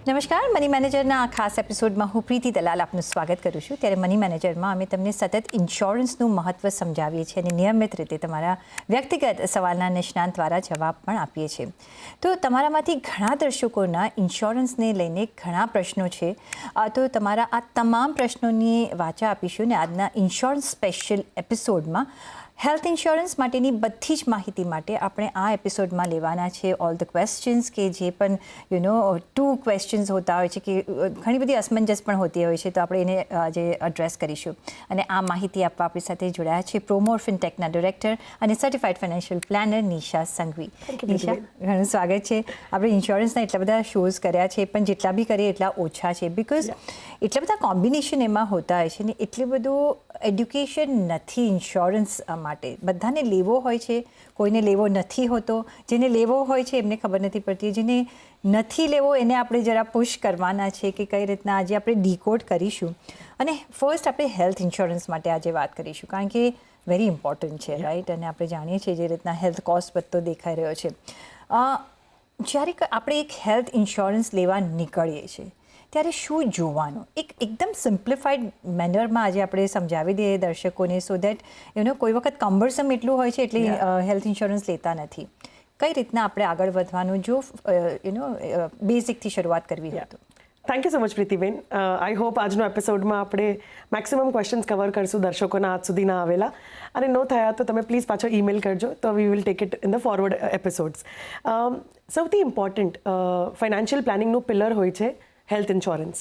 નમસ્કાર, મની મેનેજરના આ ખાસ એપિસોડમાં હું પ્રીતિ દલાલ આપનું સ્વાગત કરું છું. ત્યારે મની મેનેજરમાં અમે તમને સતત ઇન્સ્યોરન્સનું મહત્ત્વ સમજાવીએ છીએ અને નિયમિત રીતે તમારા વ્યક્તિગત સવાલના નિષ્ણાંત દ્વારા જવાબ પણ આપીએ છીએ. તો તમારામાંથી ઘણા દર્શકોના ઇન્સ્યોરન્સને લઈને ઘણા પ્રશ્નો છે, તો તમારા આ તમામ પ્રશ્નોની વાચા આપીશું અને આજના ઇન્સ્યોરન્સ સ્પેશિયલ એપિસોડમાં હેલ્થ ઇન્સ્યોરન્સ માટેની બધી જ માહિતી માટે આપણે આ એપિસોડમાં લેવાના છે ઓલ ધ ક્વેશ્ચન્સ કે જે પણ ટુ ક્વેશ્ચન્સ હોતા હોય છે કે ઘણી બધી અસમંજસ પણ હોતી હોય છે, તો આપણે એને આજે એડ્રેસ કરીશું. અને આ માહિતી આપવા આપણી સાથે જોડાયા છે પ્રોમોર ફિનટેકના ડિરેક્ટર અને certified financial planner Nisha Sanghvi. Nisha, ઘણું સ્વાગત છે. આપણે ઇન્સ્યોરન્સના એટલા બધા શોઝ કર્યા છે, પણ જેટલા બી કરીએ એટલા ઓછા છે, બિકોઝ એટલા બધા કોમ્બિનેશન એમાં હોતા હોય છે ને એટલું બધું એડ્યુકેશન નથી ઇન્સ્યોરન્સ માટે. બધાને લેવો હોય છે, કોઈને લેવો નથી હોતો. જેને લેવો હોય છે એમને ખબર નથી પડતી, જેને નથી લેવો એને આપણે જરા પુશ કરવાના છે કે કઈ રીતના આજે આપણે ડીકોડ કરીશું. અને ફર્સ્ટ આપણે હેલ્થ ઇન્સ્યોરન્સ માટે આજે વાત કરીશું, કારણ કે વેરી ઇમ્પોર્ટન્ટ છે, રાઈટ? અને આપણે જાણીએ છીએ જે રીતના હેલ્થ કોસ્ટ વધતો દેખાઈ રહ્યો છે. જ્યારે આપણે એક હેલ્થ ઇન્સ્યોરન્સ લેવા નીકળીએ છીએ ત્યારે શું જોવાનું, એકદમ સિમ્પ્લિફાઈડ મેનરમાં આજે આપણે સમજાવી દઈએ દર્શકોને, સો દેટ કોઈ વખત કમ્બરસમ એટલું હોય છે એટલે હેલ્થ ઇન્સ્યોરન્સ લેતા નથી. કઈ રીતના આપણે આગળ વધવાનું જો બેઝિકથી શરૂઆત કરવી હોય તો? Thank you so much Pritiben. I hope આજનો એપિસોડમાં આપણે મેક્સિમમ ક્વેશ્ચન્સ કવર કરશું દર્શકોના આજ સુધીના આવેલા, અને ન થયા તો તમે પ્લીઝ પાછો ઈમેલ કરજો, તો we will take it in the forward episodes. સૌથી ઇમ્પોર્ટન્ટ ફાઇનાન્શિયલ પ્લાનિંગનું પિલર હોય છે હેલ્થ ઇન્સ્યોરન્સ.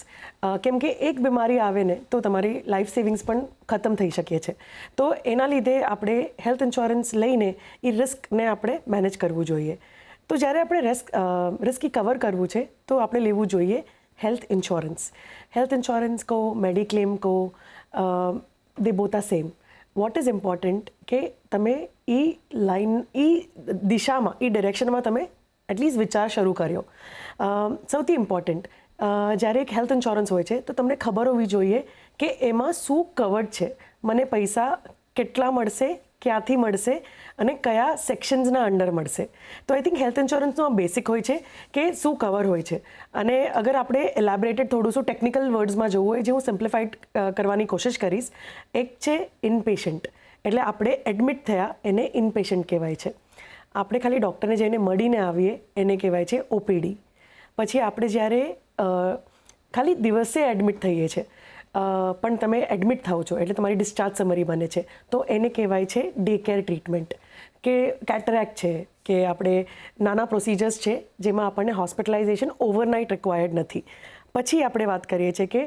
કેમ કે એક બીમારી આવે ને તો તમારી લાઈફ સેવિંગ્સ પણ ખતમ થઈ શકે છે. તો એના લીધે આપણે હેલ્થ ઇન્સ્યોરન્સ લઈને એ રિસ્કને આપણે મેનેજ કરવું જોઈએ. તો જ્યારે આપણે રિસ્ક કવર કરવું છે તો આપણે લેવું જોઈએ હેલ્થ ઇન્સ્યોરન્સ. હેલ્થ ઇન્સ્યોરન્સ કહો, મેડિક્લેમ કહો, they both are same. What is important કે તમે એ દિશામાં, એ ડિરેક્શનમાં તમે એટલીસ્ટ વિચાર શરૂ કર્યો. સૌથી ઇમ્પોર્ટન્ટ, જ્યારે એક હેલ્થ ઇન્સ્યોરન્સ હોય છે તો તમને ખબર હોવી જોઈએ કે એમાં શું કવર્ડ છે, મને પૈસા કેટલા મળશે, ક્યાંથી મળશે અને કયા સેક્શન્સના અંડર મળશે. તો આઈ થિંક હેલ્થ ઇન્સ્યોરન્સનું આ બેસિક હોય છે કે શું કવર હોય છે. અને અગર આપણે એલેબોરેટેડ થોડું શું ટેકનિકલ વર્ડ્સમાં જવું હોય, જે હું સિમ્પ્લિફાઈડ કરવાની કોશિશ કરીશ. એક છે ઇનપેશન્ટ, એટલે આપણે એડમિટ થયા એને ઇનપેશન્ટ કહેવાય છે. આપણે ખાલી ડૉક્ટરને જઈને મળીને આવીએ એને કહેવાય છે ઓપીડી. પછી આપણે જ્યારે ખાલી દિવસે એડમિટ થઈએ છીએ પણ તમે એડમિટ થાઓ છો એટલે તમારી ડિસ્ચાર્જ સમરી બને છે, તો એને કહેવાય છે ડે કેર ટ્રીટમેન્ટ. કે કેટરેક્ટ છે, કે આપણે નાના પ્રોસિજર્સ છે જેમાં આપણને હોસ્પિટલાઇઝેશન ઓવરનાઇટ રિક્વાયર્ડ નથી. પછી આપણે વાત કરીએ છીએ કે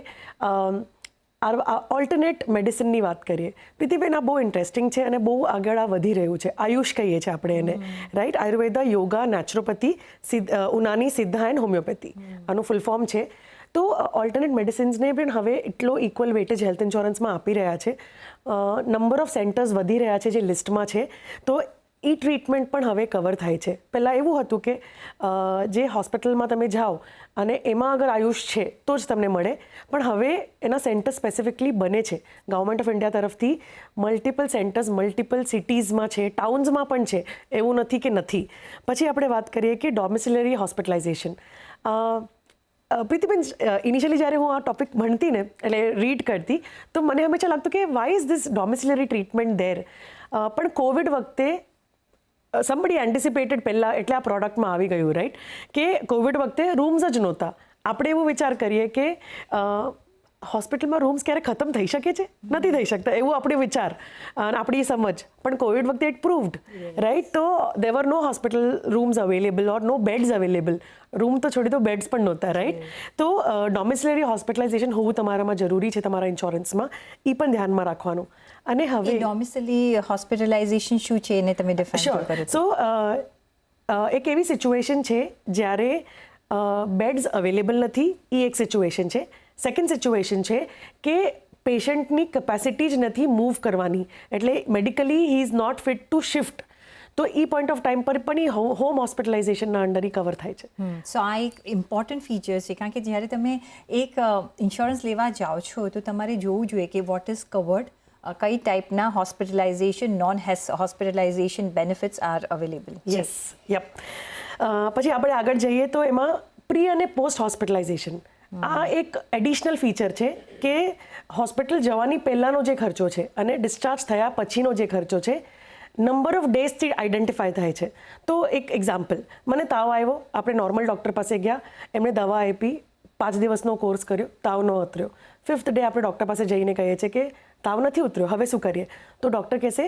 ઓલ્ટરનેટ મેડિસિનની વાત કરીએ. પ્રીતિબેન, આ બહુ ઇન્ટરેસ્ટિંગ છે અને બહુ આગળ આ વધી રહ્યું છે. આયુષ કહીએ છીએ આપણે એને, right? Ayurveda, yoga, naturopathy, Unani, Siddha and homeopathy આનું ફૂલ ફોર્મ છે. તો ઓલ્ટરનેટ મેડિસિન્સને પણ હવે એટલો ઇક્વલ વેટેજ હેલ્થ ઇન્સ્યોરન્સમાં આપી રહ્યા છે. નંબર ઓફ સેન્ટર્સ વધી રહ્યા છે જે લિસ્ટમાં છે, તો એ ટ્રીટમેન્ટ પણ હવે કવર થાય છે. પહેલાં એવું હતું કે જે હોસ્પિટલમાં તમે જાઓ અને એમાં અગર આયુષ છે તો જ તમને મળે, પણ હવે એના સેન્ટર સ્પેસિફિકલી બને છે. ગવર્મેન્ટ ઓફ ઇન્ડિયા તરફથી મલ્ટિપલ સેન્ટર્સ મલ્ટિપલ સિટીઝમાં છે, ટાઉન્સમાં પણ છે, એવું નથી કે નથી. પછી આપણે વાત કરીએ કે ડોમિસિલરી હોસ્પિટલાઇઝેશન. પ્રીતિબેન, ઇનિશિયલી જ્યારે હું આ ટોપિક ભણતી ને એટલે રીડ કરતી તો મને હંમેશા લાગતું કે why is this domiciliary treatment there. પણ કોવિડ વખતે સમબડી એન્ટિસિપેટેડ પહેલાં એટલે આ પ્રોડક્ટમાં આવી ગયું, રાઈટ? કે કોવિડ વખતે રૂમ્સ જ નહોતા. આપણે એવો વિચાર કરીએ કે હોસ્પિટલમાં રૂમ્સ ક્યારે ખતમ થઈ શકે છે? નથી થઈ શકતા, એવું આપણે વિચાર અને આપણી સમજ. પણ કોવિડ વખતે ઇટ પ્રૂવડ, રાઈટ? તો દેવર નો હોસ્પિટલ રૂમ્સ અવેલેબલ ઓર નો બેડ્સ અવેલેબલ. રૂમ તો છોડી દો, બેડ્સ પણ નહોતા, રાઈટ? તો ડોમિસિલરી હોસ્પિટલાઇઝેશન હોવું તમારામાં જરૂરી છે તમારા ઇન્સ્યોરન્સમાં, એ પણ ધ્યાનમાં રાખવાનું. અને હવે ડોમિસિલરી હોસ્પિટલાઇઝેશન શું છે એને તમે ડિફાઇન કરો? સો એક એવી સિચ્યુએશન છે જ્યારે બેડ્સ અવેલેબલ નથી, એ એક સિચ્યુએશન છે. સેકન્ડ સિચ્યુએશન છે કે પેશન્ટની કેપેસિટી જ નથી મૂવ કરવાની, એટલે medically he is not fit to shift. તો એ પોઈન્ટ ઓફ ટાઈમ પર પણ એ હોમ હોસ્પિટલાઇઝેશનના અંડર કવર થાય છે. સો આ એક ઇમ્પોર્ટન્ટ ફીચર છે, કારણ કે જ્યારે તમે એક ઇન્સ્યોરન્સ લેવા જાઓ છો તો તમારે જોવું જોઈએ કે વોટ ઇઝ કવર્ડ, કઈ ટાઈપના hospitalisation, non hospitalisation benefits R available. Yes, yup. પછી આપણે આગળ જઈએ તો એમાં પ્રી અને પોસ્ટ હોસ્પિટલાઇઝેશન આ એક એડિશનલ ફીચર છે કે હોસ્પિટલ જવાની પહેલાંનો જે ખર્ચો છે અને ડિસ્ચાર્જ થયા પછીનો જે ખર્ચો છે નંબર ઓફ ડેઝથી આઈડેન્ટિફાય થાય છે. તો એક એક્ઝામ્પલ, મને તાવ આવ્યો, આપણે નોર્મલ ડૉક્ટર પાસે ગયા, એમણે દવા આપી, 5 દિવસનો કોર્સ કર્યો, તાવ ન ઉતર્યો. 5th ડે આપણે ડૉક્ટર પાસે જઈને કહીએ છીએ કે તાવ નથી ઉતર્યો, હવે શું કરીએ? તો ડૉક્ટર કહેશે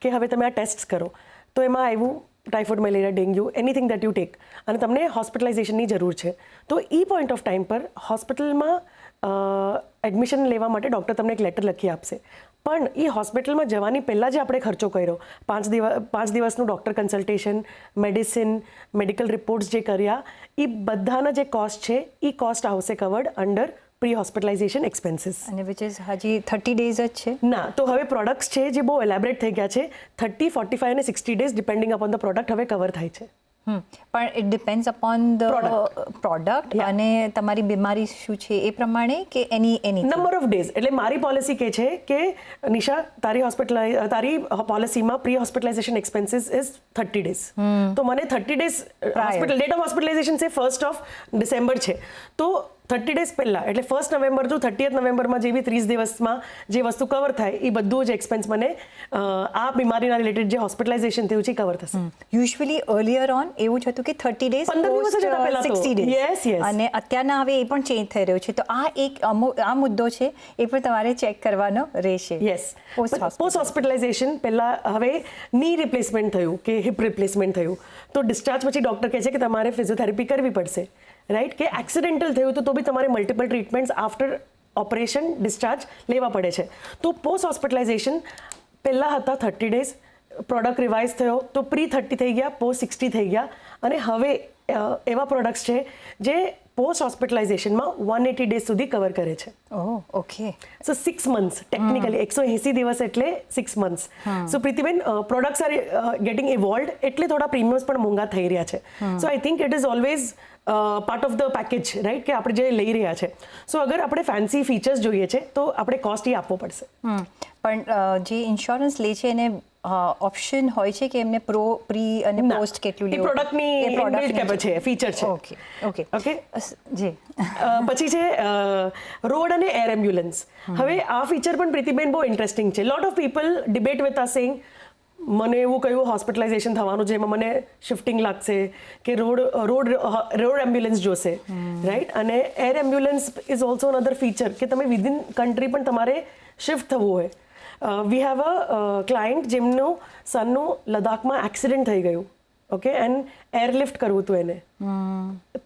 કે હવે તમે આ ટેસ્ટ કરો. તો એમાં આવ્યું typhoid, malaria, dengue, anything that you take, અને તમને હોસ્પિટલાઇઝેશનની જરૂર છે. તો એ પોઈન્ટ ઓફ ટાઈમ પર હોસ્પિટલમાં એડમિશન લેવા માટે ડૉક્ટર તમને એક લેટર લખી આપશે. પણ એ હોસ્પિટલમાં જવાની પહેલાં જે આપણે ખર્ચો કર્યો, 5 દિવસનું doctor consultation, medicine, medical reports જે કર્યા, એ બધાના જે કોસ્ટ છે એ કોસ્ટ આવશે covered under pre hospitalisation expenses. અને વિચ ઇઝ હજી 30 ડેઝ જ છે? ના, તો હવે પ્રોડક્ટ્સ છે જે બહુ એલેબરેટ થઈ ગયા છે. 30, 45 અને 60 days depending upon the product હવે કવર થાય છે. પણ it depends upon the product અને તમારી બીમારી શું છે એ પ્રમાણે, કે એની નંબર ઓફ ડેઝ. એટલે મારી પોલિસી કે છે કે નિશા, તારી પોલિસીમાં pre hospitalisation expenses is 30 days. તો મને 30 ડેઝ ડેટ ઓફ હોસ્પિટલાઇઝેશન છે 1st ઓફ ડિસેમ્બર છે. તો 30 ડેઝ પહેલાં, એટલે 1st નવેમ્બર ટુ 30th નવેમ્બરમાં જેવી 30 દિવસમાં જે વસ્તુ કવર થાય એ બધું જ એક્સપેન્સ મને આ બીમારીના રિલેટેડ જે હોસ્પિટલાઇઝેશન થયું છે કવર થશે. યુઝ્યુઅલી અર્લિયર ઓન એવું જ હતું કે 30 ડેઝ, 15 દિવસ જ હતા પહેલા તો. 60 ડેઝ. Yes, yes. અને અત્યારના હવે એ પણ ચેન્જ થઈ રહ્યો છે. તો આ એક આ મુદ્દો છે, એ પણ તમારે ચેક કરવાનો રહેશે. યસ, પોસ્ટ હોસ્પિટલાઇઝેશન પહેલાં હવે ની રિપ્લેસમેન્ટ થયું કે હિપ રિપ્લેસમેન્ટ થયું, તો ડિસ્ચાર્જ પછી ડૉક્ટર કહે છે કે તમારે ફિઝિયોથેરાપી કરવી પડશે, રાઈટ? કે એક્સિડેન્ટલ થયું તો બી તમારે multiple treatments after operation discharge લેવા પડે છે. તો પોસ્ટ હોસ્પિટલાઇઝેશન પહેલાં હતા 30 ડેઝ, પ્રોડક્ટ રિવાઇઝ થયો તો પ્રી 30 થઈ ગયા, પોસ્ટ 60 થઈ ગયા, અને હવે એવા પ્રોડક્ટ્સ છે જે પોસ્ટ હોસ્પિટલાઇઝેશનમાં 180 ડેઝ સુધી કવર કરે છે. ઓકે. સો 6 મંથ્સ ટેકનિકલી, 180 દિવસ એટલે 6 months. So Pritiben, products are getting evolved, એટલે થોડા પ્રીમિયમ્સ પણ મોંઘા થઈ રહ્યા છે. So I think it is always part of the package, right? કે આપણે જે લઈ રહ્યા છે. સો અગર આપણે ફેન્સી ફીચર્સ જોઈએ છે તો આપણે કોસ્ટ એ આપવો પડશે. પણ જે ઇન્સ્યોરન્સ લે છે એને ઓપ્શન હોય છે કે એમને પ્રી અને પોસ્ટ કેટલું લેવું? પ્રોડક્ટની છે, ફીચર છે. ઓકે. જી. પછી છે રોડ અને એર એમ્બ્યુલન્સ. હવે આ ફીચર પણ પ્રીતિબેન બહુ ઇન્ટરેસ્ટિંગ છે. Lot of people debate with us saying મને એવું કયું હોસ્પિટલાઇઝેશન થવાનું છે એમાં મને શિફ્ટિંગ લાગશે કે રોડ એમ્બ્યુલન્સ જોશે, રાઈટ? અને air ambulance is also another feature કે તમે વિધિન કન્ટ્રી પણ તમારે શિફ્ટ થવું હોય. વી હેવ અ ક્લાયન્ટ જેમનું સનનું લદ્દાખમાં એક્સિડન્ટ થઈ ગયું, ઓકે, એન્ડ એરલિફ્ટ કરવું હતું એને,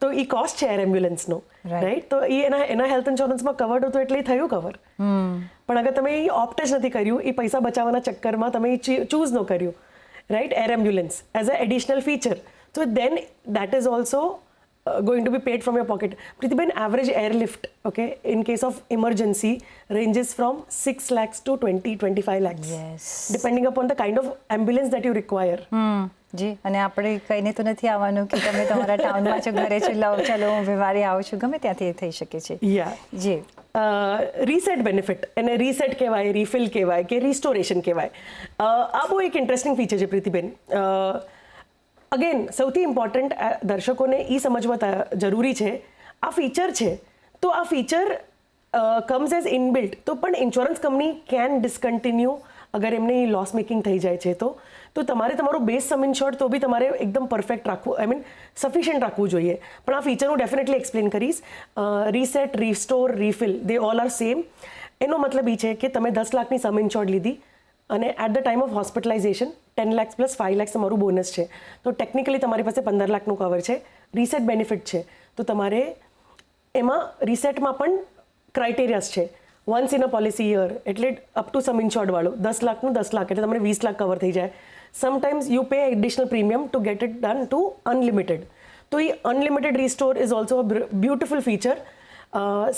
તો એ કોસ્ટ છે એર એમ્બ્યુલન્સનો, રાઈટ? તો એ એના હેલ્થ ઇન્સ્યોરન્સમાં કવર્ડ હતું એટલે એ થયું કવર. પણ અગર તમે એ ઓપ્ટ જ નથી કર્યું, એ પૈસા બચાવવાના ચક્કરમાં તમે એ ચૂઝ ન કર્યું, right, air ambulance as a additional feature, તો then that is also going to be paid from your pocket. Prithiben, average airlift, okay, in case of emergency, ranges from 6 lakhs to 20-25 lakhs. Yes. Depending upon the kind of ambulance that you require. જી. અને આપણે કહીને તો નથી આવવાનું કે તમે તમારા ટાઉનમાં છો, ઘરે છો, ચાલો હું બીમારી આવું છું, ગમે ત્યાંથી થઈ શકે છે. જી. રીસેટ બેનિફિટ, એને રીસેટ કહેવાય, રીફિલ કહેવાય કે રિસ્ટોરેશન કહેવાય. આ બહુ એક ઇન્ટરેસ્ટિંગ ફીચર છે પ્રીતિબેન. અગેન, સૌથી ઇમ્પોર્ટન્ટ દર્શકોને એ સમજવા જરૂરી છે, આ ફીચર છે તો આ ફીચર કમ્સ એઝ ઇનબિલ્ટ, તો પણ ઇન્સ્યોરન્સ કંપની કેન ડિસકન્ટિન્યુ અગર એમને લોસ મેકિંગ થઈ જાય છે તો તમારે તમારું બેઝ સમ ઇન્શ્યોર્ડ તો બી તમારે એકદમ પરફેક્ટ રાખવું, આઈ મીન સફિશિયન્ટ રાખવું જોઈએ. પણ આ ફીચર હું ડેફિનેટલી એક્સપ્લેન કરીશ. Reset, restore, refill, they all are same. એનો મતલબ એ છે કે તમે 10 લાખની સમ ઇન્શ્યોર્ડ લીધી અને at the time of hospitalization 10 lakhs plus 5 lakhs તમારું બોનસ છે, તો ટેકનિકલી તમારી પાસે 15 લાખનું કવર છે. રીસેટ બેનિફિટ છે તો તમારે એમાં રીસેટમાં પણ ક્રાઇટેરિયાસ છે. Once in a policy year, એટલે અપ ટુ સમ ઇન્શ્યોર્ડ વાળું 10 લાખનું 10 લાખ, એટલે તમને 20 લાખ કવર થઈ જાય. Sometimes you pay additional premium to get it done to unlimited. તો એ unlimited restore is also a beautiful feature.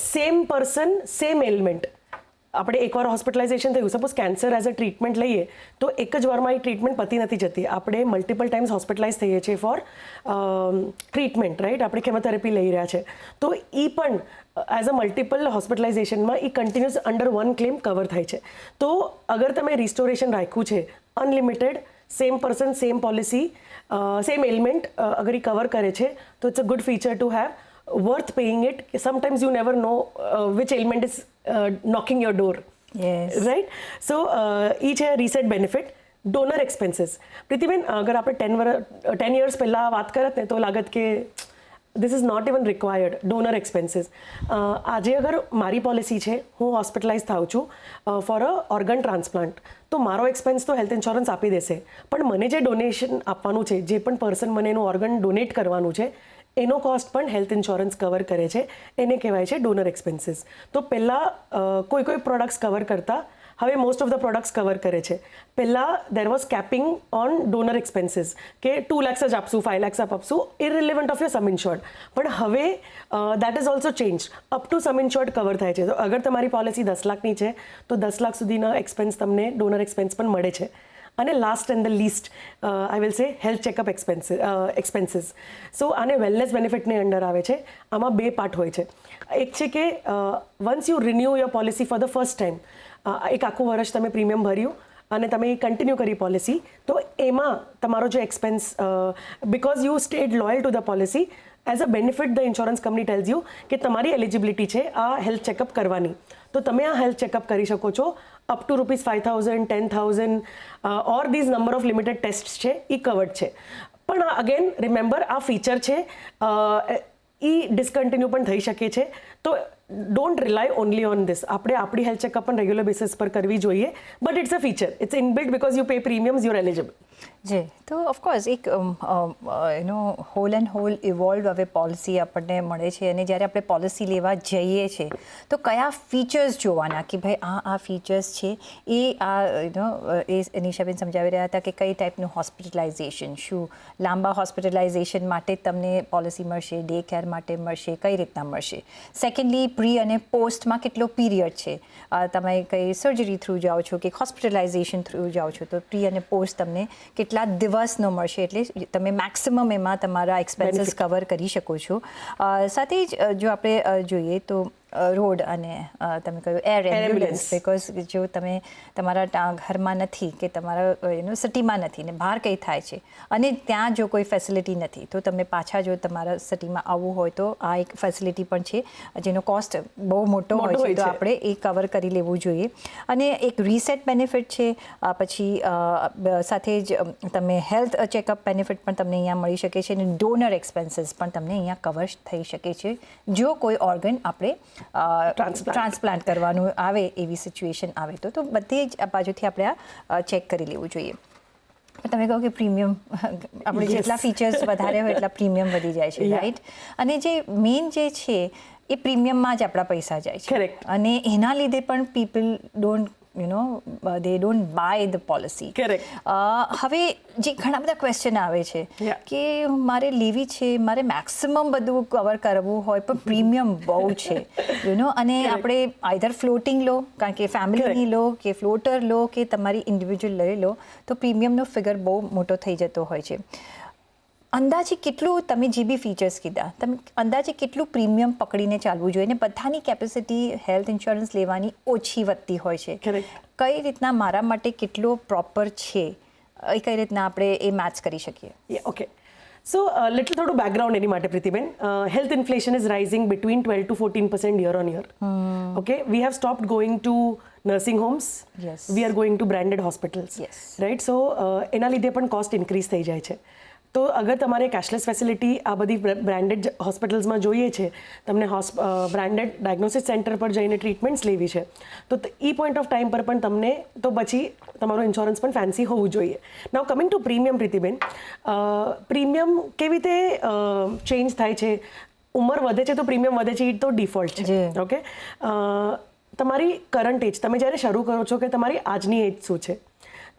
Same person, same element. આપણે એકવાર હોસ્પિટલાઇઝેશન થયું, suppose cancer as a treatment લઈએ તો એક જ વારમાં એ ટ્રીટમેન્ટ પતી નથી જતી, આપણે મલ્ટિપલ ટાઈમ્સ હોસ્પિટલાઇઝ થઈએ છીએ ફોર ટ્રીટમેન્ટ, રાઈટ? આપણે કેમોથેરાપી લઈ રહ્યા છે, તો એ પણ એઝ અ મલ્ટિપલ હોસ્પિટલાઇઝેશનમાં એ continuous under one claim cover થાય છે. તો અગર તમે રિસ્ટોરેશન રાખ્યું છે unlimited, same person same policy same element અગર એ કવર કરે છે તો it's a good feature to have, worth paying it. Sometimes you never know which element is knocking your door, right? So એ છે reset benefit. Donor expenses, Pritiben અગર આપણે 10 years પહેલાં વાત કરત ને તો લાગત કે this is not even required donor expenses. આજે અગર મારી પોલિસી છે, હું હોસ્પિટલાઇઝ થાઉં છું ફોર અ ઓર્ગન ટ્રાન્સપ્લાન્ટ, તો મારો એક્સપેન્સ તો હેલ્થ ઇન્સ્યોરન્સ આપી દેશે, પણ મને જે ડોનેશન આપવાનું છે, જે પણ પર્સન મને એનું ઓર્ગન ડોનેટ કરવાનું છે, એનો કોસ્ટ પણ હેલ્થ ઇન્સ્યોરન્સ કવર કરે છે. એને કહેવાય છે ડોનર એક્સપેન્સીસ. તો પહેલાં કોઈ પ્રોડક્ટ્સ કવર કરતા હવે most of the products cover કરે છે. પહેલાં there was capping on donor expenses કે 2 lakhs જ આપશું, 5 lakhs આપશું, ઇરરિલેવન્ટ ઓફ યોર સમ ઇન્શ્યોર્ડ. પણ હવે that is also change, up to sum insured cover થાય છે. તો અગર તમારી પોલિસી 10 લાખની છે તો 10 લાખ સુધીના એક્સપેન્સ તમને ડોનર એક્સપેન્સ પણ મળે છે. અને last and the least I will say health checkup expenses. So આને વેલનેસ બેનિફિટની અંડર આવે છે. આમાં 2 પાર્ટ હોય છે. એક છે કે once you renew your policy for the first time, એક આખું વર્ષ તમે પ્રીમિયમ ભર્યું અને તમે એ કન્ટિન્યુ કરી પોલિસી, તો એમાં તમારો જે expense, because you stayed loyal to the policy, as a benefit the insurance company tells you કે તમારી એલિજિબિલિટી છે આ હેલ્થ ચેકઅપ કરવાની, તો તમે આ હેલ્થ ચેકઅપ કરી શકો છો up to ₹5,000, 10,000 or these number of limited test છે એ કવર્ડ છે. પણ અગેન રિમેમ્બર, આ ફીચર છે, એ ડિસકન્ટિન્યુ પણ થઈ શકે છે. તો don't rely only on this. આપણે આપણી હેલ્થ ચેકઅપ પણ રેગ્યુલર બેસિસ પર કરવી જોઈએ, but it's a feature, it's inbuilt because you pay premiums, you're eligible. જી, તો ઓફકોર્સ એક હોલ એન્ડ હોલ ઇવોલ્વ હવે પોલિસી આપણને મળે છે. અને જ્યારે આપણે પોલિસી લેવા જઈએ છીએ તો કયા ફીચર્સ જોવાના કે ભાઈ આ ફીચર્સ છે, એ એ નિશાબેન સમજાવી રહ્યા હતા કે કઈ ટાઈપનું હોસ્પિટલાઇઝેશન, શું લાંબા હોસ્પિટલાઇઝેશન માટે તમને પોલિસી મળશે, ડે કેર માટે મળશે, કઈ રીતના મળશે. સેકન્ડલી, પ્રી અને પોસ્ટમાં કેટલો પીરિયડ છે, તમે કઈ સર્જરી થ્રુ જાઓ છો કે હોસ્પિટલાઇઝેશન થ્રુ જાઓ છો, તો પ્રી અને પોસ્ટ તમને કેટલા દિવસનો મળશે, એટલે તમે મેક્સિમમ એમાં તમારા એક્સપેન્સીસ કવર કરી શકો છો. સાથે જ જો આપણે જોઈએ તો રોડ અને તમે કહ્યું એર એમ્બ્યુલન્સ, બિકોઝ જો તમે તમારા ઘરમાં નથી કે તમારા સિટીમાં નથી ને બહાર કંઈ થાય છે અને ત્યાં જો કોઈ ફેસિલિટી નથી, તો તમે પાછા જો તમારા સિટીમાં આવવું હોય તો આ એક ફેસિલિટી પણ છે જેનો કોસ્ટ બહુ મોટો હોય છે, તો આપણે એ કવર કરી લેવું જોઈએ. અને એક રીસેટ બેનિફિટ છે. પછી સાથે જ તમે હેલ્થ ચેકઅપ બેનિફિટ પણ તમને અહીંયા મળી શકે છે અને ડોનર એક્સપેન્સીસ પણ તમને અહીંયા કવર થઈ શકે છે જો કોઈ ઓર્ગન આપણે ટ્રાન્સપ્લાન્ટ કરવાનું આવે એવી સિચ્યુએશન આવે તો બધી જ બાજુથી આપણે આ ચેક કરી લેવું જોઈએ. તમે કહો કે પ્રીમિયમ, આપણે જેટલા ફીચર્સ વધારે હોય એટલા પ્રીમિયમ વધી જાય છે, રાઈટ? અને જે મેઇન જે છે એ પ્રીમિયમમાં જ આપણા પૈસા જાય છે. અને એના લીધે પણ people don't they don't buy the policy. હવે જે ઘણા બધા ક્વેશ્ચન આવે છે કે મારે લેવી છે, મારે મેક્સિમમ બધું કવર કરવું હોય પણ પ્રીમિયમ બહુ છે, અને આપણે આઈધર ફ્લોટિંગ લો, કારણ કે ફેમિલીની લો, કે ફ્લોટર લો, કે તમારી ઇન્ડિવિજ્યુઅલ લઈ લો, તો પ્રીમિયમનો ફિગર બહુ મોટો થઈ જતો હોય છે. અંદાજે કેટલું, તમે જે બી ફીચર્સ કીધા, તમે અંદાજે કેટલું પ્રીમિયમ પકડીને ચાલવું જોઈએ? અને બધાની કેપેસિટી હેલ્થ ઇન્સ્યોરન્સ લેવાની ઓછી વધતી હોય છે. કઈ રીતના મારા માટે કેટલો પ્રોપર છે, એ કઈ રીતના આપણે એ મેચ કરી શકીએ? ઓકે, સો લિટલ થોડું બેકગ્રાઉન્ડ એની માટે, Pritiben. Health inflation is rising between 12 to 14% year on year. Okay, we have stopped going to nursing homes. Yes. We are going to branded hospitals. Yes. Right? So એના લીધે પણ cost increase થઈ જાય છે. તો અગર તમારે કેશલેસ ફેસિલિટી આ બધી બ્રાન્ડેડ હોસ્પિટલ્સમાં જોઈએ છે, તમને બ્રાન્ડેડ ડાયગ્નોસિસ સેન્ટર પર જઈને ટ્રીટમેન્ટ્સ લેવી છે, તો એ પોઈન્ટ ઓફ ટાઈમ પર પણ તમને તો પછી તમારો ઇન્સ્યોરન્સ પણ ફેન્સી હોવું જોઈએ. Now coming to premium, Pritiben, premium કેવી રીતે ચેન્જ થાય છે? ઉંમર વધે છે તો પ્રીમિયમ વધે છે, એ તો ડિફોલ્ટ છે. ઓકે, તમારી કરંટ એજ, તમે જ્યારે શરૂ કરો છો કે તમારી આજની એજ શું છે,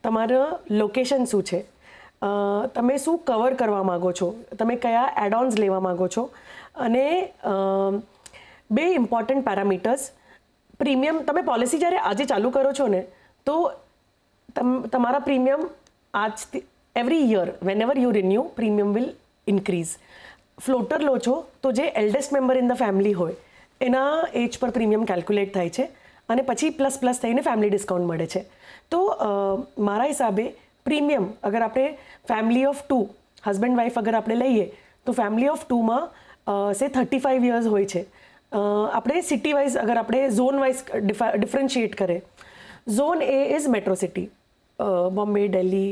તમારું લોકેશન શું છે, તમે શું કવર કરવા માગો છો, તમે કયા એડ-ઓન્સ લેવા માગો છો, અને 2 ઇમ્પોર્ટન્ટ પેરામીટર્સ. પ્રીમિયમ, તમે પોલિસી જ્યારે આજે ચાલુ કરો છો ને, તો તમારા પ્રીમિયમ આજથી every year whenever you renew, premium will increase. Floater લો છો તો જે eldest member in the family હોય એના એજ પર પ્રીમિયમ કેલ્ક્યુલેટ થાય છે અને પછી પ્લસ થઈને ફેમિલી ડિસ્કાઉન્ટ મળે છે. તો મારા હિસાબે પ્રીમિયમ અગર આપણે ફેમિલી ઓફ 2 હસબન્ડ વાઈફ અગર આપણે લઈએ તો ફેમિલી ઓફ 2માં સે 35 યર્સ હોય છે. આપણે સિટી વાઇઝ અગર આપણે ઝોન વાઇઝ ડિફરન્શિએટ કરે, zone A is metro city, Bombay, Delhi,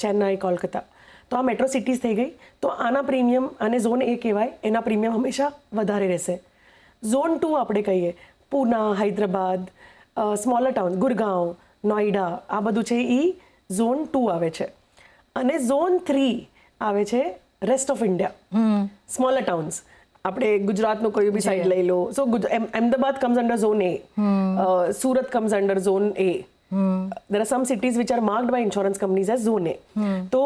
Chennai, Kolkata. તો આ મેટ્રો સિટીઝ થઈ ગઈ. તો આના પ્રીમિયમ, આને ઝોન એ કહેવાય, એના પ્રીમિયમ હંમેશા વધારે રહેશે. ઝોન 2 આપણે કહીએ પૂના, હૈદરાબાદ, સ્મોલર ટાઉન, ગુરગાંવ, નોઈડા, આ બધું છે એ ઝોન 2 આવે છે. અને ઝોન 3 આવે છે rest of India, smaller towns. આપણે ગુજરાતનું કોઈ બી સાઈડ લઈ લો, so Ahmedabad comes under zone A, Surat comes under zone A. There are some cities which are marked by insurance companies as zone A. તો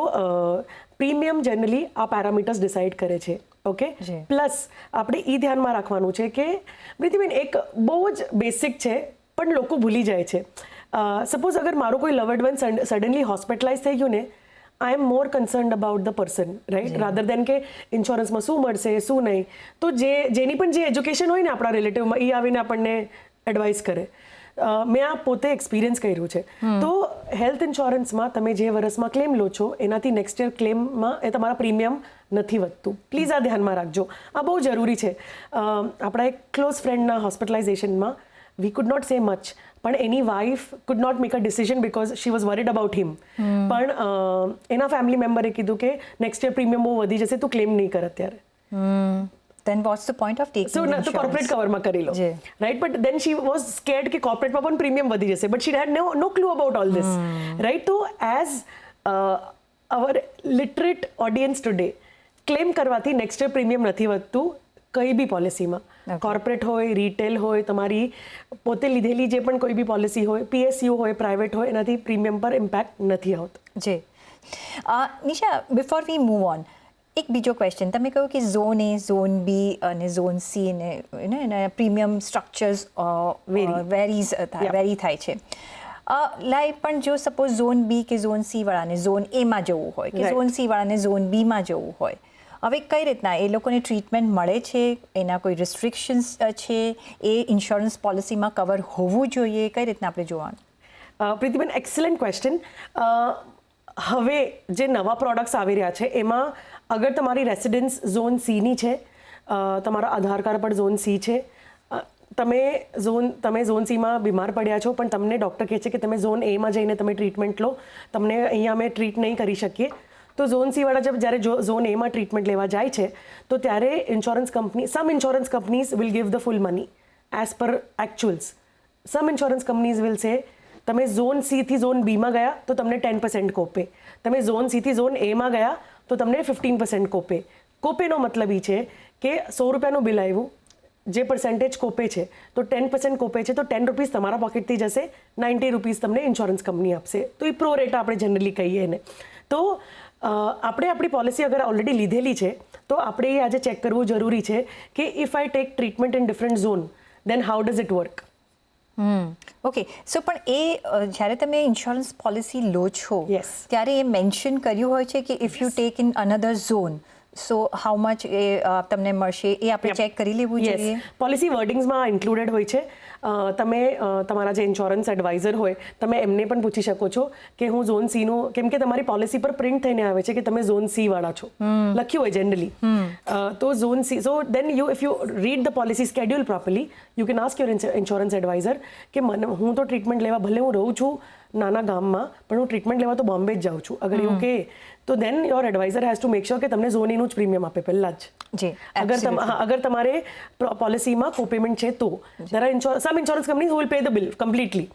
પ્રીમિયમ જનરલી આ પેરામીટર્સ ડિસાઇડ કરે છે. ઓકે, પ્લસ આપણે એ ધ્યાનમાં રાખવાનું છે કે પ્રીતિબેન એક બહુ જ બેસિક છે પણ લોકો ભૂલી જાય છે. સપોઝ અગર મારો કોઈ લવડ વન સડનલી હોસ્પિટલાઇઝ થઈ ગયું ને, I am more concerned about the person, right, rather than કે ઇન્સ્યોરન્સમાં શું મળશે શું નહીં. તો જેની પણ જે એજ્યુકેશન હોય ને આપણા રિલેટિવમાં, એ આવીને આપણને એડવાઇસ કરે. મેં આ પોતે એક્સપિરિયન્સ કર્યું છે. તો હેલ્થ ઇન્સ્યોરન્સમાં તમે જે વર્ષમાં ક્લેમ લો છો એનાથી નેક્સ્ટ યર ક્લેમમાં એ તમારા પ્રીમિયમ નથી વધતું. પ્લીઝ આ ધ્યાનમાં રાખજો, આ બહુ જરૂરી છે. આપણા એક ક્લોઝ ફ્રેન્ડના હોસ્પિટલાઇઝેશનમાં we could not say much, પણ એની wife could not make a decision because she was worried about him. પણ એના ફેમિલી મેમ્બરે કીધું કે નેક્સ્ટ યર પ્રીમિયમ બહુ વધી જશે, તું ક્લેમ નહીં કર અત્યારે. Then what's the point of taking insurance? તો કોર્પોરેટ કવરમાં કરી લો, રાઈટ. But then she was scared કે કોર્પોરેટમાં પણ પ્રીમિયમ વધી જશે, but she had no clue about all this, right. તો as our literate audience today, claim કરવાથી નેક્સ્ટ યર પ્રીમિયમ નથી વધતું કઈ બી પોલિસીમાં. કોર્પોરેટ હોય, રિટેલ હોય, તમારી પોતે લીધેલી જે પણ કોઈ બી પોલિસી હોય, PSU હોય, પ્રાઇવેટ હોય, એનાથી પ્રીમિયમ પર ઇમ્પેક્ટ નથી આવતો. જી Nisha, before we move on, એક બીજો ક્વેશ્ચન. તમે કહ્યું કે ઝોન એ, ઝોન બી અને ઝોન સી ને એના પ્રીમિયમ સ્ટ્રક્ચર્સ વેરી થાય છે. લાઈ પણ જો સપોઝ ઝોન બી કે ઝોન સી વાળાને ઝોન એમાં જવું હોય કે ઝોન સી વાળાને ઝોન બીમાં જવું હોય, હવે કઈ રીતના એ લોકોને ટ્રીટમેન્ટ મળે છે? એના કોઈ રિસ્ટ્રિક્શન્સ છે? એ ઇન્સ્યોરન્સ પોલિસીમાં કવર હોવું જોઈએ? કઈ રીતના આપણે જોવાનું? Pritiben, excellent question. હવે જે નવા પ્રોડક્ટ્સ આવી રહ્યા છે એમાં અગર તમારી રેસિડન્સ ઝોન સીની છે, તમારા આધાર કાર્ડ પર ઝોન સી છે, તમે ઝોન સીમાં બીમાર પડ્યા છો પણ તમને ડૉક્ટર કહે છે કે તમે ઝોન એમાં જઈને તમે ટ્રીટમેન્ટ લો, તમને અહીંયા અમે ટ્રીટ નહીં કરી શકીએ, તો ઝોન સી વાળા જ્યારે ઝોન એમાં ટ્રીટમેન્ટ લેવા જાય છે તો ત્યારે some insurance companies will give the full money as per actuals. Some insurance companies will say તમે ઝોન સીથી ઝોન બીમાં ગયા તો તમને 10% કોપે, તમે ઝોન સીથી ઝોન એમાં ગયા તો તમને 15% કોપે. કોપેનો મતલબ એ છે કે 100 રૂપિયાનું બિલ આવ્યું, જે પર્સન્ટેજ કોપે છે તો 10% કોપે છે, તો 10 રૂપીસ તમારા પોકેટથી જશે, 90 રૂપીસ તમને ઇન્સ્યોરન્સ કંપની આપશે. તો એ પ્રો રેટ આપણે જનરલી કહીએ એને. તો આપણે આપણી પોલિસી અગર ઓલરેડી લીધેલી છે તો આપણે એ આજે ચેક કરવું જરૂરી છે કે if I take treatment in different zone then how does it work. Okay, so પણ એ જ્યારે તમે ઇન્સ્યોરન્સ પોલિસી લો છો ત્યારે એ મેન્શન કર્યું હોય છે કે if you take in another zone so how much એ તમને મળશે, એ આપણે ચેક કરી લેવું જોઈએ? પોલિસી વર્ડિંગ્સમાં ઇન્ક્લુડેડ હોય છે. તમે તમારા જે ઇન્સ્યોરન્સ એડવાઇઝર હોય તમે એમને પણ પૂછી શકો છો કે હું ઝોન સીનું, કેમ કે તમારી પોલિસી પર પ્રિન્ટ થઈને આવે છે કે તમે ઝોન સી વાળા છો, લખ્યું હોય જનરલી. તો zone C, so then if you read the policy schedule properly you can ask your insurance advisor કે હું તો ટ્રીટમેન્ટ લેવા, ભલે હું રહું છું નાના ગામમાં પણ હું ટ્રીટમેન્ટ લેવા તો બોમ્બે જ જાઉં છું, અગર એવું કે તો then your advisor has to make sure કે તમને ઝોન એનું જ પ્રીમિયમ આપે પહેલાં જ. અગર તમારે પોલિસીમાં કોપેમેન્ટ છે તો some insurance companies will pay the bill completely.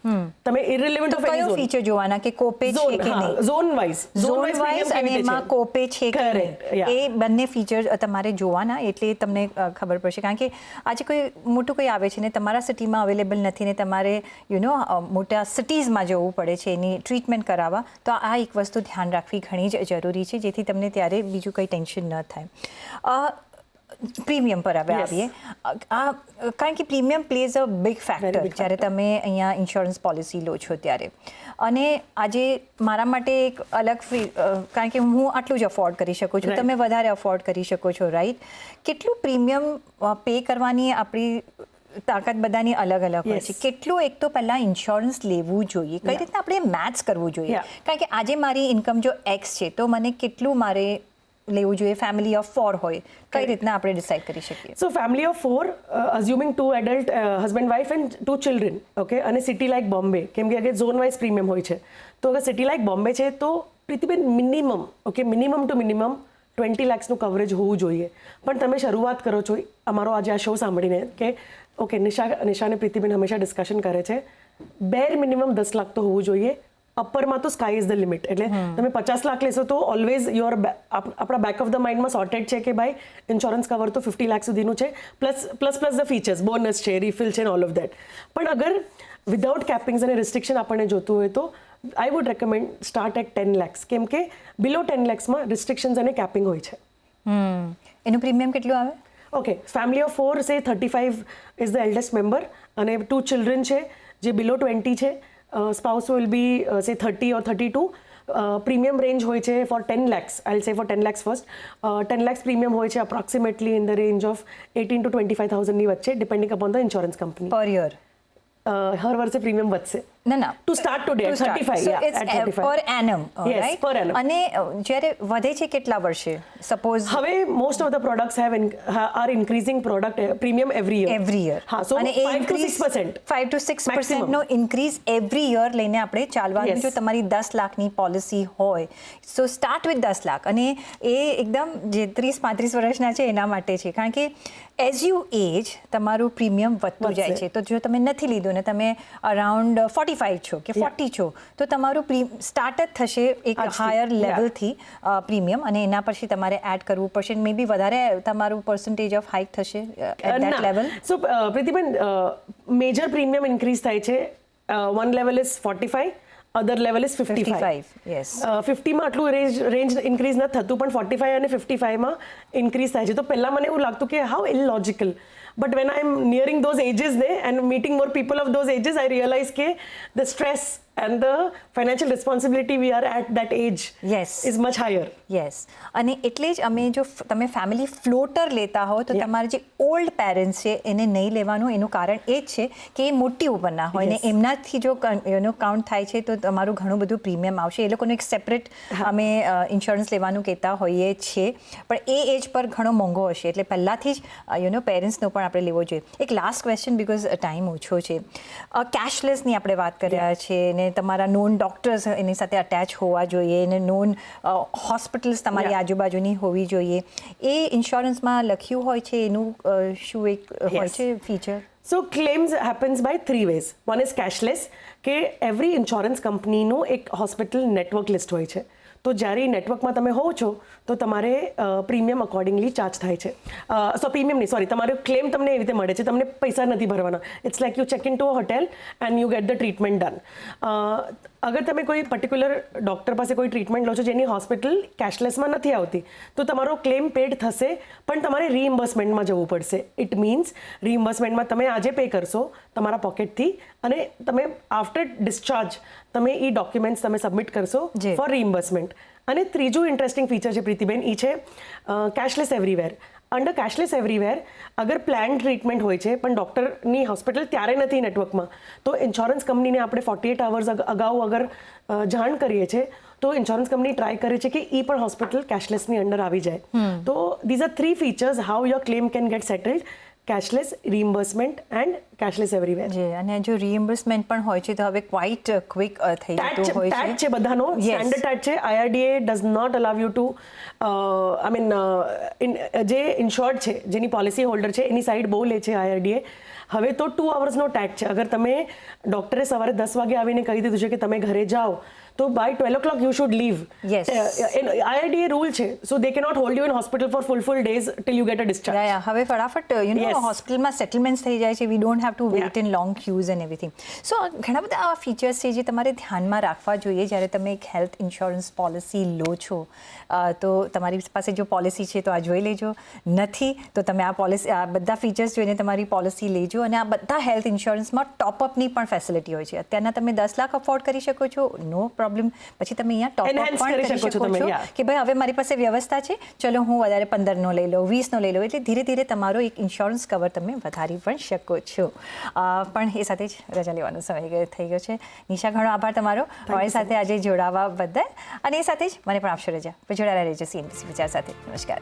તમે irrelevant of any zone feature જોવાના કે કોપે છે કે નહીં, ઝોન વાઇઝ અને એમાં કોપે છે કે નહીં, એ બંને ફીચર તમારે જોવાના, એટલે તમને ખબર પડશે. કારણ કે આજે કોઈ મોટું કોઈ આવે છે ને તમારા સિટીમાં અવેલેબલ નથી ને તમારે મોટા સિટીઝમાં જવું પડે છે એની ટ્રીટમેન્ટ કરાવવા, તો આ એક વસ્તુ ધ્યાન રાખવી ઘણી જ જરૂરી છે જેથી તમને ત્યારે બીજું કંઈ ટેન્શન ન થાય. પ્રીમિયમ પર હવે આવીએ. કારણ કે premium plays a big factor જ્યારે તમે અહીંયા ઇન્સ્યોરન્સ પોલિસી લો છો ત્યારે. અને આજે મારા માટે એક અલગ કારણ કે હું આટલું જ અફોર્ડ કરી શકું છું, તમે વધારે અફોર્ડ કરી શકો છો, રાઈટ? કેટલું પ્રીમિયમ પે કરવાની આપણી તાકાત બધાની અલગ અલગ હોય છે. કેટલું એક તો પહેલાં ઇન્સ્યોરન્સ લેવું જોઈએ, કઈ રીતના આપણે મેથ્સ કરવું જોઈએ? કારણ કે આજે મારી ઇન્કમ જો એક્સ છે તો મને કેટલું મારે લેવું જોઈએ? ફેમિલી ઓફ 4 હોય, કઈ રીતના આપણે ડિસાઇડ કરી શકીએ? So family of 4, assuming 2 adult husband wife and 2 children, okay, અને સિટી લાઇક બોમ્બે, કેમ કે અગર ઝોન વાઇઝ પ્રીમિયમ હોય છે, તો અગર સિટી લાઇક બોમ્બે છે તો Pritiben minimum, okay, minimum to minimum 20 લાખનું કવરેજ હોવું જોઈએ. પણ તમે શરૂઆત કરો છો અમારો આજે આ શો સાંભળીને કે ઓકે, નિશા પ્રીતિબેન હંમેશા ડિસ્કશન કરે છે, બેર મિનિમમ 10 લાખ તો હોવું જોઈએ. અપરમાં તો સ્કાય ઇઝ ધ લિમિટ. એટલે તમે 50 લાખ લેશો તો ઓલવેઝ યોર આપણા બેક ઓફ ધ માઇન્ડમાં સોર્ટેડ છે કે ભાઈ ઇન્સ્યોરન્સ કવર તો 50 લાખ સુધીનું છે, પ્લસ ધ ફીચર્સ, બોનસ છે, રિફિલ છે, ઓલ ઓફ દેટ. પણ અગર વિધાઉટ કેપિંગ્સ અને રિસ્ટ્રિક્શન આપણને જોતું હોય તો I would recommend start at 10 lakhs, કેમ કે બિલો 10 lakhsમાં રિસ્ટ્રિક્શન્સ અને કેપિંગ હોય છે. એનું પ્રીમિયમ કેટલું આવે? ઓકે, ફેમિલી ઓફ 4 સે 35 ઇઝ ધ એલ્ડેસ્ટ મેમ્બર, અને 2 ચિલ્ડ્રન છે જે બિલો 20 છે, સ્પાઉસ વિલ બી સે 30 or 32. પ્રીમિયમ રેન્જ હોય છે four 10 lakhs, I say for 10 lakhs first. 10 lakhs premium હોય છે approximately in the range of 18 to 25,000ની વચ્ચે, depending upon the insurance company. Per year? હર વર્ષે પ્રીમિયમ વધશે. ના, to start today at 35. So it's per annum, Yes, right? per annum. અને જ્યારે વધે છે કેટલા વર્ષે? સપોઝ હવે most of the products are increasing product premium every year. હા, સો અને એ 5 to 6%. 5 to 6% નો ઇન્ક્રીઝ એવરી યર લઈને આપણે ચાલવાનું. જો તમારી 10 લાખની પોલિસી હોય સો સ્ટાર્ટ વિથ 10 લાખ, અને એ એકદમ જે 30-35 વર્ષના છે એના માટે છે. કારણ કે એઝ યુ એજ તમારું પ્રીમિયમ વધતું જાય છે. તો જો તમે નથી લીધું ને તમે અરાઉન્ડ 45 છો કે 40 છો તો તમારું સ્ટાર્ટ જ થશે એક હાયર લેવલથી પ્રીમિયમ, અને એના પછી તમારે એડ કરવું પડશે. મે બી વધારે તમારું પર્સન્ટેજ ઓફ હાઇક થશે at that level. So Pritiben, major premium increase થાય છે. One level is 45, other level is 55. Yes, 50માં આટલું રેન્જ ઇન્ક્રીઝ નથી થતું, પણ 45 અને 55માં ઇન્ક્રીઝ થાય છે. તો પહેલાં મને એવું લાગતું કે how ઇલોજિકલ, but when I'm nearing those ages and meeting more people of those ages, I realize કે the stress and the financial responsibility we are at that age is much higher. Yes, અને એટલે જ અમે જો તમે family floater લેતા હો તો તમારા જે ઓલ્ડ પેરેન્ટ્સ છે એને નહીં લેવાનું. એનું કારણ એ જ છે કે એ મોટી ઉંમરના હોય ને એમનાથી જો એનો કાઉન્ટ થાય છે તો તમારું ઘણું બધું પ્રીમિયમ આવશે. એ લોકોનું એક સેપરેટ અમે ઇન્સ્યોરન્સ લેવાનું કહેતા હોઈએ છીએ, પણ એ એજ પર ઘણો મોંઘો હશે, એટલે પહેલાંથી જ પેરેન્ટ્સનો પણ આપણે લેવો જોઈએ. એક લાસ્ટ ક્વેશ્ચન, બિકોઝ ટાઈમ ઓછો છે. કેશલેસની આપણે વાત કર્યા છે ને તમારા નોન ડૉક્ટર્સ એની સાથે અટેચ હોવા જોઈએ, અને નોન હોસ્પિટલ્સ તમારી આજુબાજુની હોવી જોઈએ. એ ઇન્સ્યોરન્સમાં લખ્યું હોય છે, એનું શું એક હોય છે feature? So claims happens by 3 ways. One is cashless, કે એવરી ઇન્સ્યોરન્સ કંપનીનું એક હોસ્પિટલ નેટવર્ક લિસ્ટ હોય છે. તો જ્યારે નેટવર્કમાં તમે હોવ છો તો તમારે પ્રીમિયમ અકોર્ડિંગલી ચાર્જ થાય છે. પ્રીમિયમ નહીં, સોરી, તમારો ક્લેમ તમને એવી રીતે મળે છે, તમને પૈસા નથી ભરવાના. It's like you check in to a hotel and you get the treatment done. અગર તમે કોઈ પર્ટિક્યુલર ડૉક્ટર પાસે કોઈ ટ્રીટમેન્ટ લો છો જેની હોસ્પિટલ કેશલેસમાં નથી આવતી તો તમારો ક્લેમ પેડ થશે, પણ તમારે રીઇમ્બર્સમેન્ટમાં જવું પડશે. ઇટ મીન્સ રીઇમ્બર્સમેન્ટમાં તમે આજે પે કરશો તમારા પોકેટથી, અને તમે આફ્ટર ડિસ્ચાર્જ તમે એ ડોક્યુમેન્ટ્સ તમે સબમિટ કરશો ફોર રીઇમ્બર્સમેન્ટ. અને ત્રીજું ઇન્ટરેસ્ટિંગ ફીચર છે પ્રીતિબેન, એ છે cashless everywhere. Under cashless everywhere અગર પ્લાન ટ્રીટમેન્ટ હોય છે પણ ડૉક્ટરની હોસ્પિટલ ત્યારે નથી નેટવર્કમાં, તો ઇન્સ્યોરન્સ કંપનીને આપણે 48 અવર્સ અગાઉ અગર જાણ કરીએ છીએ તો ઇન્સ્યોરન્સ કંપની ટ્રાય કરે છે કે એ પણ હોસ્પિટલ કેશલેસની અંડર આવી જાય. તો these are 3 features how your claim can get settled: cashless, reimbursement and cashless everywhere. અને જો રીઇમ્બર્સમેન્ટ પણ હોય છે તો હવે ક્વાઇટ ક્વિક થઈ જતું હોય છે. ટેટ છે બધાનો, સ્ટેન્ડર્ડ ટેટ છે. IRDA does not allow you to, I mean જે ઇન્શ્યોર્ડ છે, જેની પોલિસી હોલ્ડર છે એની સાઈડ બહુ લે છે IRDA. હવે તો 2 અવર્સનો ટેટ છે. અગર તમે ડૉક્ટરે સવારે 10 વાગે આવીને કહી દીધું છે કે તમે ઘરે જાઓ તો by 12 o'clock you should leave. Yes. IRDA rule છે, so they cannot hold you in hospital for full days till you get a discharge. હવે ફટાફટ હોસ્પિટલમાં સેટલમેન્ટ્સ થઈ જાય છે. We don't have to wait in long queues and everything. So ઘણા બધા આવા ફીચર્સ છે જે તમારે ધ્યાનમાં રાખવા જોઈએ જ્યારે તમે એક હેલ્થ ઇન્સ્યોરન્સ પોલિસી લો છો. તો તમારી પાસે જો પોલિસી છે તો આ જોઈ લેજો, નથી તો તમે આ પોલિસી, આ બધા ફીચર્સ જોઈને તમારી પોલિસી લેજો. અને આ બધા હેલ્થ ઇન્સ્યોરન્સમાં ટોપઅપની પણ ફેસિલિટી હોય છે. અત્યારના તમે 10 લાખ અફોર્ડ કરી શકો છો, નો પ્રોબ્લેમ પછી તમે અહીંયા ટોપ Enhance પણ કરી કરી શકો છો શકો તમે, છો yeah. કે ભાઈ હવે મારી પાસે વ્યવસ્થા છે, ચલો હું વધારે 15નો લઈ લઉં, 20નો લઈ લઉં, એટલે ધીરે ધીરે તમારો એક ઇન્સ્યોરન્સ કવર તમે વધારી પણ શકો છો. પણ એ સાથે જ રજા લેવાનો સમય થઈ ગયો છે. નિશા, ઘણો આભાર તમારો અમારી સાથે આજે જોડાવા બદલ, અને એ સાથે જ મને પણ આપશો રજા. જોડાયેલા રહેજો CNBC વિચાર સાથે. નમસ્કાર.